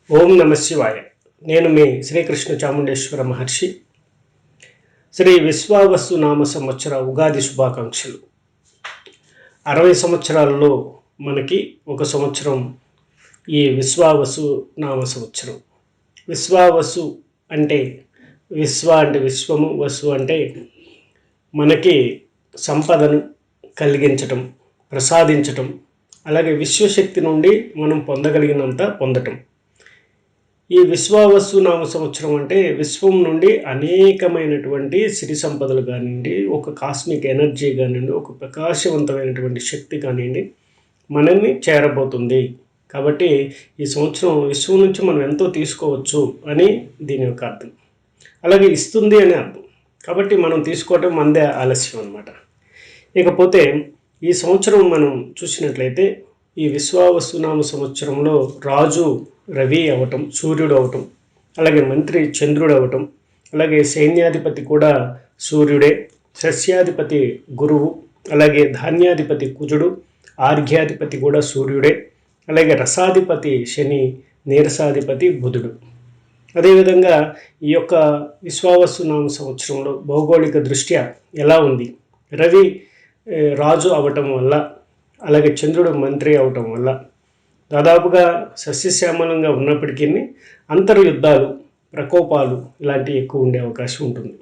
ఓం నమ శివాయ. నేను మీ శ్రీకృష్ణ చాముండేశ్వర మహర్షి. శ్రీ విశ్వావసు నామ సంవత్సర ఉగాది శుభాకాంక్షలు. 60 సంవత్సరాలలో మనకి ఒక సంవత్సరం ఈ విశ్వావసు నామ సంవత్సరం. విశ్వావసు అంటే విశ్వ అంటే విశ్వము, వసు అంటే మనకి సంపదను కలిగించటం, ప్రసాదించటం, అలాగే విశ్వశక్తి నుండి మనం పొందగలిగినంత పొందటం. ఈ విశ్వావసు నామ సంవత్సరం అంటే విశ్వం నుండి అనేకమైనటువంటి సిరి సంపదలు కానివ్వండి, ఒక కాస్మిక్ ఎనర్జీ కానివ్వండి, ఒక ప్రకాశవంతమైనటువంటి శక్తి కానివ్వండి మనల్ని చేరబోతుంది. కాబట్టి ఈ సంవత్సరం విశ్వం నుంచి మనం ఎంతో తీసుకోవచ్చు అని దీని యొక్క అర్థం. అలాగే ఇస్తుంది అని అర్థం. కాబట్టి మనం తీసుకోవటం మనదే ఆలస్యం అన్నమాట. ఇకపోతే ఈ సంవత్సరం మనం చూసినట్లయితే ఈ విశ్వావసునామ సంవత్సరంలో రాజు రవి అవటం, సూర్యుడు అవటం, అలాగే మంత్రి చంద్రుడు అవటం, అలాగే సైన్యాధిపతి కూడా సూర్యుడే, సస్యాధిపతి గురువు, అలాగే ధాన్యాధిపతి కుజుడు, ఆర్ఘ్యాధిపతి కూడా సూర్యుడే, అలాగే రసాధిపతి శని, నీరసాధిపతి బుధుడు. అదేవిధంగా ఈ యొక్క విశ్వావసునామ సంవత్సరంలో భౌగోళిక దృష్ట్యా ఎలా ఉంది? రవి రాజు అవటం వల్ల, అలాగే చంద్రుడు మంత్రి అవటం వల్ల దాదాపుగా సస్యశ్యామలంగా ఉన్నప్పటికీ అంతర్యుద్ధాలు, ప్రకోపాలు ఇలాంటివి ఎక్కువ ఉండే అవకాశం ఉంటుంది.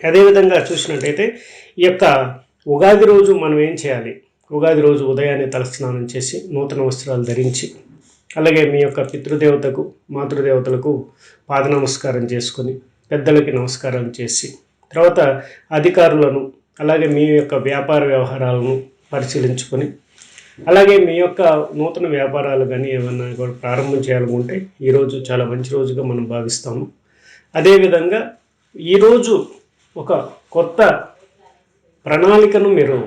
అదేవిధంగా చూసినట్టయితే ఈ యొక్క ఉగాది రోజు మనం ఏం చేయాలి? ఉగాది రోజు ఉదయాన్నే తలస్నానం చేసి నూతన వస్త్రాలు ధరించి, అలాగే మీ యొక్క పితృదేవతకు, మాతృదేవతలకు పాద నమస్కారం చేసుకొని, పెద్దలకి నమస్కారం చేసి, తర్వాత అధికారులను, అలాగే మీ యొక్క వ్యాపార వ్యవహారాలను పరిశీలించుకొని, అలాగే మీ యొక్క నూతన వ్యాపారాలు కానీ ఏమన్నా కూడా ప్రారంభం చేయాలనుకుంటే ఈరోజు చాలా మంచి రోజుగా మనం భావిస్తాము. అదేవిధంగా ఈరోజు ఒక కొత్త ప్రణాళికను మీరు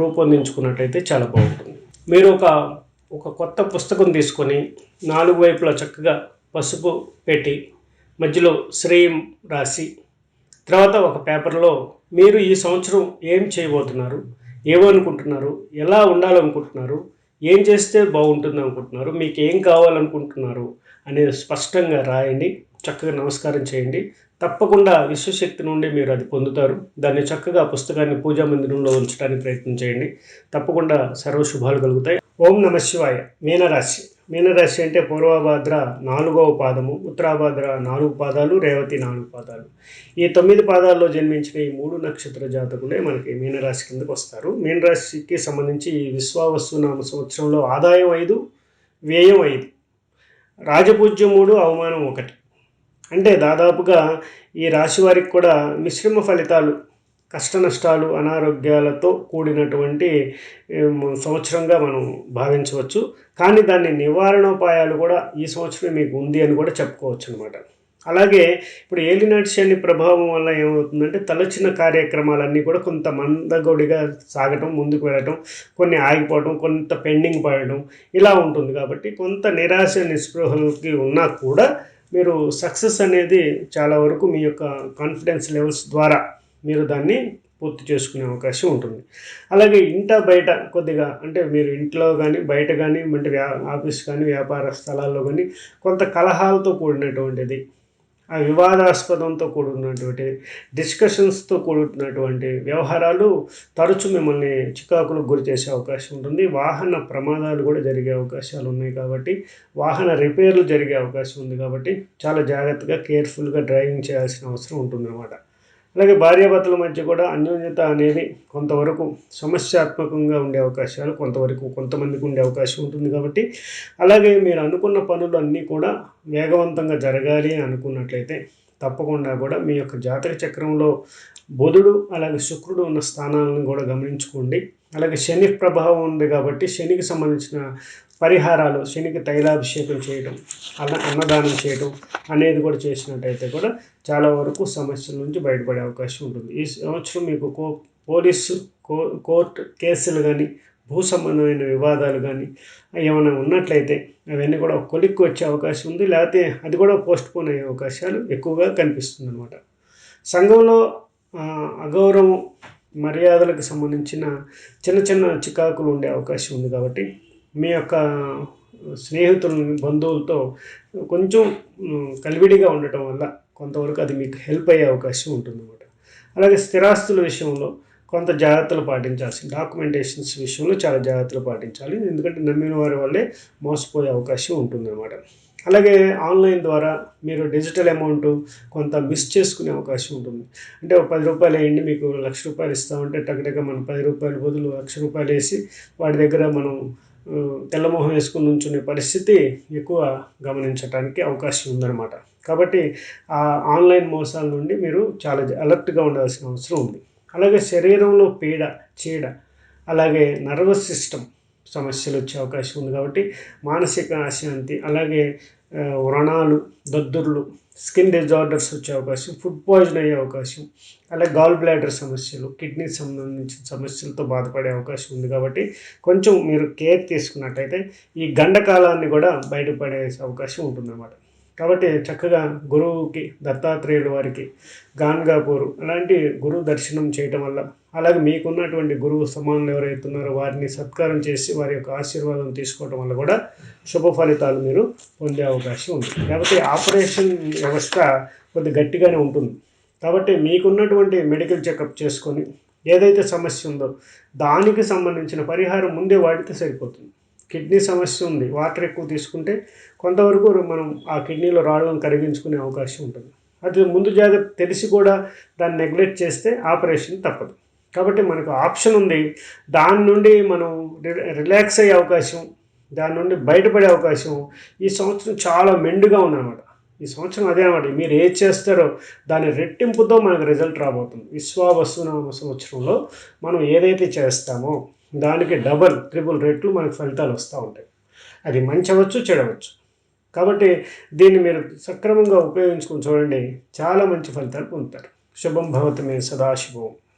రూపొందించుకున్నట్టయితే చాలా బాగుంటుంది. మీరు ఒక కొత్త పుస్తకం తీసుకొని 4 వైపులా చక్కగా పసుపు పెట్టి మధ్యలో శ్రీం రాసి, తర్వాత ఒక పేపర్లో మీరు ఈ సంవత్సరం ఏం చేయబోతున్నారు, ఏమనుకుంటున్నారు, ఎలా ఉండాలనుకుంటున్నారు, ఏం చేస్తే బాగుంటుంది అనుకుంటున్నారు, మీకు ఏం కావాలనుకుంటున్నారు అనేది స్పష్టంగా రాయండి. చక్కగా నమస్కారం చేయండి. తప్పకుండా విశ్వశక్తి నుండి మీరు అది పొందుతారు. దాన్ని చక్కగా పుస్తకాన్ని పూజా మందిరంలో ఉంచడానికి ప్రయత్నం చేయండి. తప్పకుండా సర్వశుభాలు కలుగుతాయి. ఓం నమ శివాయ. మీనరాశి. మీనరాశి అంటే పూర్వభాద్ర 4వ పాదము, ఉత్తరాభాద్ర 4 పాదాలు, రేవతి 4 పాదాలు. ఈ 9 పాదాల్లో జన్మించిన ఈ 3 నక్షత్ర జాతకులే మనకి మీనరాశి కిందకు వస్తారు. మీనరాశికి సంబంధించి ఈ విశ్వావసునామ సంవత్సరంలో ఆదాయం 5, వ్యయం 5, రాజపూజ్యం 3, అవమానం 1. అంటే దాదాపుగా ఈ రాశి వారికి కూడా మిశ్రమ ఫలితాలు, కష్ట నష్టాలు, అనారోగ్యాలతో కూడినటువంటి సంవత్సరంగా మనం భావించవచ్చు. కానీ దాని నివారణోపాయాలు కూడా ఈ సంవత్సరం మీకు ఉంది అని కూడా చెప్పుకోవచ్చు అనమాట. అలాగే ఇప్పుడు ఏలినాటి శని ప్రభావం వల్ల ఏమవుతుందంటే తలచిన కార్యక్రమాలన్నీ కూడా కొంత మందగొడిగా సాగటం, ముందుకు వెళ్ళటం, కొన్ని ఆగిపోవటం, కొంత పెండింగ్ పడటం ఇలా ఉంటుంది. కాబట్టి కొంత నిరాశ నిస్పృహలకి ఉన్నా కూడా మీరు సక్సెస్ అనేది చాలా వరకు మీ యొక్క కాన్ఫిడెన్స్ లెవెల్స్ ద్వారా మీరు దాన్ని పూర్తి చేసుకునే అవకాశం ఉంటుంది. అలాగే ఇంట బయట కొద్దిగా, అంటే మీరు ఇంట్లో కానీ బయట కానీ, అంటే ఆఫీస్ కానీ వ్యాపార స్థలాల్లో కానీ కొంత కలహాలతో కూడినటువంటిది, ఆ వివాదాస్పదంతో కూడినటువంటి డిస్కషన్స్తో కూడినటువంటి వ్యవహారాలు తరచు మిమ్మల్ని చికాకులకు గురి చేసే అవకాశం ఉంటుంది. వాహన ప్రమాదాలు కూడా జరిగే అవకాశాలు ఉన్నాయి. కాబట్టి వాహన రిపేర్లు జరిగే అవకాశం ఉంది. కాబట్టి చాలా జాగ్రత్తగా, కేర్ఫుల్గా డ్రైవింగ్ చేయాల్సిన అవసరం ఉంటుందన్నమాట. అలాగే భార్యాభర్తల మధ్య కూడా అన్యోన్యత అనేది కొంతవరకు సమస్యాత్మకంగా ఉండే అవకాశాలు కొంతమందికి ఉండే అవకాశం ఉంటుంది. కాబట్టి అలాగే మీరు అనుకున్న పనులు అన్నీ కూడా వేగవంతంగా జరగాలి అనుకున్నట్లయితే తప్పకుండా కూడా మీ యొక్క జాతక చక్రంలో బుధుడు, అలాగే శుక్రుడు ఉన్న స్థానాలను కూడా గమనించుకోండి. అలాగే శని ప్రభావం ఉంది కాబట్టి శనికి సంబంధించిన పరిహారాలు, శనికి తైలాభిషేకం చేయడం, అన్నదానం చేయడం అనేది కూడా చేసినట్టయితే కూడా చాలా వరకు సమస్యల నుంచి బయటపడే అవకాశం ఉంటుంది. ఈ సంవత్సరం మీకు పోలీసు కోర్టు కేసులు కానీ, భూ సంబంధమైన వివాదాలు కానీ ఏమైనా ఉన్నట్లయితే అవన్నీ కూడా కొలిక్కి వచ్చే అవకాశం ఉంది. లేకపోతే అది కూడా పోస్ట్పోన్ అయ్యే అవకాశాలు ఎక్కువగా కనిపిస్తుంది అన్నమాట. సంఘంలో అగౌరవం, మర్యాదలకు సంబంధించిన చిన్న చిన్న చికాకులు ఉండే అవకాశం ఉంది. కాబట్టి మీ యొక్క స్నేహితులని, బంధువులతో కొంచెం కలివిడిగా ఉండటం వల్ల కొంతవరకు అది మీకు హెల్ప్ అయ్యే అవకాశం ఉంటుందన్నమాట. అలాగే స్థిరాస్తుల విషయంలో కొంత జాగ్రత్తలు పాటించాల్సింది. డాక్యుమెంటేషన్స్ విషయంలో చాలా జాగ్రత్తలు పాటించాలి. ఎందుకంటే నమ్మిన వారి వల్లే మోసపోయే అవకాశం ఉంటుందన్నమాట. అలాగే ఆన్లైన్ ద్వారా మీరు డిజిటల్ అమౌంట్ కొంత మిస్ చేసుకునే అవకాశం ఉంటుంది. అంటే ఒక రూ. 10 వేయండి, మీకు రూ. 1,00,000 ఇస్తామంటే టకటక మనం రూ. 10 బదులు రూ. 1,00,000 వేసి వాడి దగ్గర మనం తెల్లమొహం వేసుకుని నుంచునే పరిస్థితి ఎక్కువ గమనించడానికి అవకాశం ఉందన్నమాట. కాబట్టి ఆ ఆన్లైన్ మోసాల నుండి మీరు చాలా అలర్ట్గా ఉండాల్సిన అవసరం ఉంది. అలాగే శరీరంలో పీడ, చీడ, అలాగే నర్వస్ సిస్టమ్ సమస్యలు వచ్చే అవకాశం ఉంది. కాబట్టి మానసిక అశాంతి, అలాగే వ్రణాలు, దద్దుర్లు, స్కిన్ డిజార్డర్స్ వచ్చే అవకాశం, ఫుడ్ పాయిజన్ అయ్యే అవకాశం, అలాగే గాల్ బ్లాడర్ సమస్యలు, కిడ్నీకి సంబంధించిన సమస్యలతో బాధపడే అవకాశం ఉంది. కాబట్టి కొంచెం మీరు కేర్ తీసుకున్నట్టయితే ఈ గండకాలాన్ని కూడా బయటపడే అవకాశం ఉంటుందన్నమాట. కాబట్టి చక్కగా గురువుకి, దత్తాత్రేయుల వారికి, గాన్గాపూర్ అలాంటి గురువు దర్శనం చేయటం వల్ల, అలాగే మీకున్నటువంటి గురువు సమానులు ఎవరైతే ఉన్నారో వారిని సత్కారం చేసి వారి యొక్క ఆశీర్వాదం తీసుకోవడం వల్ల కూడా శుభ ఫలితాలు మీరు పొందే అవకాశం ఉంది. కాబట్టి ఆపరేషన్ వ్యవస్థ కొద్ది గట్టిగానే ఉంటుంది. కాబట్టి మీకున్నటువంటి మెడికల్ చెకప్ చేసుకొని ఏదైతే సమస్య ఉందో దానికి సంబంధించిన పరిహారం ముందే వాడితే సరిపోతుంది. కిడ్నీ సమస్య ఉంది, వాటర్ ఎక్కువ తీసుకుంటే కొంతవరకు మనం ఆ కిడ్నీలో రాళ్ళను కరిగించుకునే అవకాశం ఉంటుంది. అది ముందు జాగ్రత్త తెలిసి కూడా దాన్ని నెగ్లెక్ట్ చేస్తే ఆపరేషన్ తప్పదు. కాబట్టి మనకు ఆప్షన్ ఉంది. దాని నుండి మనం రిలాక్స్ అయ్యే అవకాశం, దాని నుండి బయటపడే అవకాశం ఈ సంవత్సరం చాలా మెండుగా ఉందన్నమాట. ఈ సంవత్సరం అదే అన్నమాట. మీరు ఏది చేస్తారో దాని రెట్టింపుతో మనకు రిజల్ట్ రాబోతుంది. విశ్వావసునామ సంవత్సరంలో మనం ఏదైతే చేస్తామో దానికి డబల్, ట్రిపుల్ రెట్లు మనకు ఫలితాలు వస్తూ ఉంటాయి. అది మంచి అవ్వచ్చు, చెడవచ్చు. కాబట్టి దీన్ని మీరు సక్రమంగా ఉపయోగించుకొని చూడండి, చాలా మంచి ఫలితాలు పొందుతారు. శుభం భవతు మే సదాశివం.